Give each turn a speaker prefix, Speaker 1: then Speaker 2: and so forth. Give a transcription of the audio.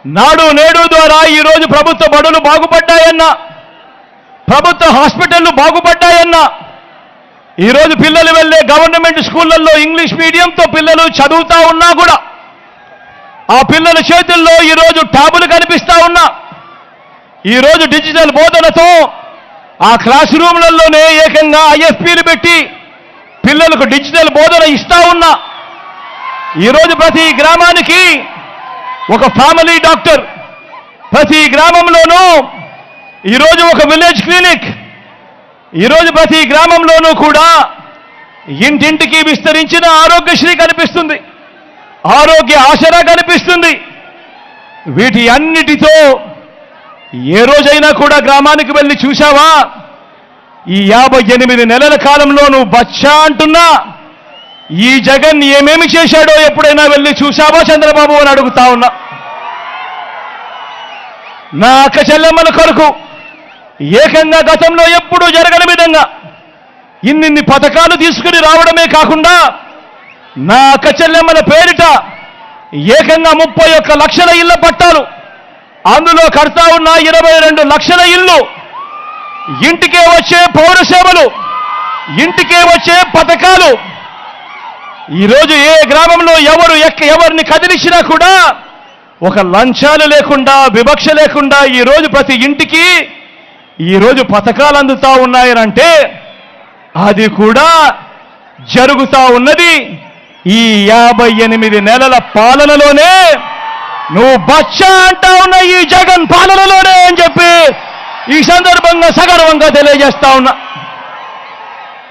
Speaker 1: నాడు నేడు ద్వారా ఈరోజు ప్రభుత్వ బడులు బాగుపడ్డాయన్నా, ప్రభుత్వ హాస్పిటళ్లు బాగుపడ్డాయన్నా, ఈరోజు పిల్లలు వెళ్ళే గవర్నమెంట్ స్కూళ్లలో ఇంగ్లీష్ మీడియంతో పిల్లలు చదువుతా ఉన్నా కూడా ఆ పిల్లల చేతుల్లో ఈరోజు ట్యాబులు కనిపిస్తా ఉన్నా, ఈరోజు డిజిటల్ బోధనతో ఆ క్లాస్ రూమ్లలోనే ఏకంగా ఐఎఫ్పీలు పెట్టి పిల్లలకు డిజిటల్ బోధన ఇస్తా ఉన్నా, ఈరోజు ప్రతి గ్రామానికి ఒక ఫ్యామిలీ డాక్టర్, ప్రతి గ్రామంలోనూ ఈరోజు ఒక విలేజ్ క్లినిక్, ఈరోజు ప్రతి గ్రామంలోనూ కూడా ఇంటింటికి విస్తరించిన ఆరోగ్యశ్రీ కనిపిస్తుంది, ఆరోగ్య ఆసరా కనిపిస్తుంది. వీటి అన్నిటితో ఏ రోజైనా కూడా గ్రామానికి వెళ్ళి చూశావా? ఈ 58 నెలల కాలంలో నువ్వు బచ్చా అంటున్నా ఈ జగన్ ఏమేమి చేశాడో ఎప్పుడైనా వెళ్ళి చూశావా చంద్రబాబు అని అడుగుతా ఉన్నా. నా అక్క చెల్లెమ్మల కొరకు ఏకంగా గతంలో ఎప్పుడూ జరగని విధంగా ఇన్ని పథకాలు తీసుకుని రావడమే కాకుండా నా అక్క చెల్లెమ్మల పేరిట ఏకంగా 31 లక్షల ఇళ్ల పట్టాలు, అందులో కడతా ఉన్న 22 లక్షల ఇల్లు, ఇంటికే వచ్చే పౌర సేవలు, ఇంటికే వచ్చే పథకాలు. ఈరోజు ఏ గ్రామంలో ఎవరిని కదిలించినా కూడా ఒక లంచాలు లేకుండా, వివక్ష లేకుండా ఈరోజు ప్రతి ఇంటికి ఈరోజు పథకాలు అందుతా ఉన్నాయనంటే అది కూడా జరుగుతా ఉన్నది ఈ 58 నెలల పాలనలోనే. నువ్వు బచ్చా అంటా ఉన్న ఈ జగన్ పాలనలోనే అని చెప్పి ఈ సందర్భంగా సగర్వంగా తెలియజేస్తా ఉన్నా.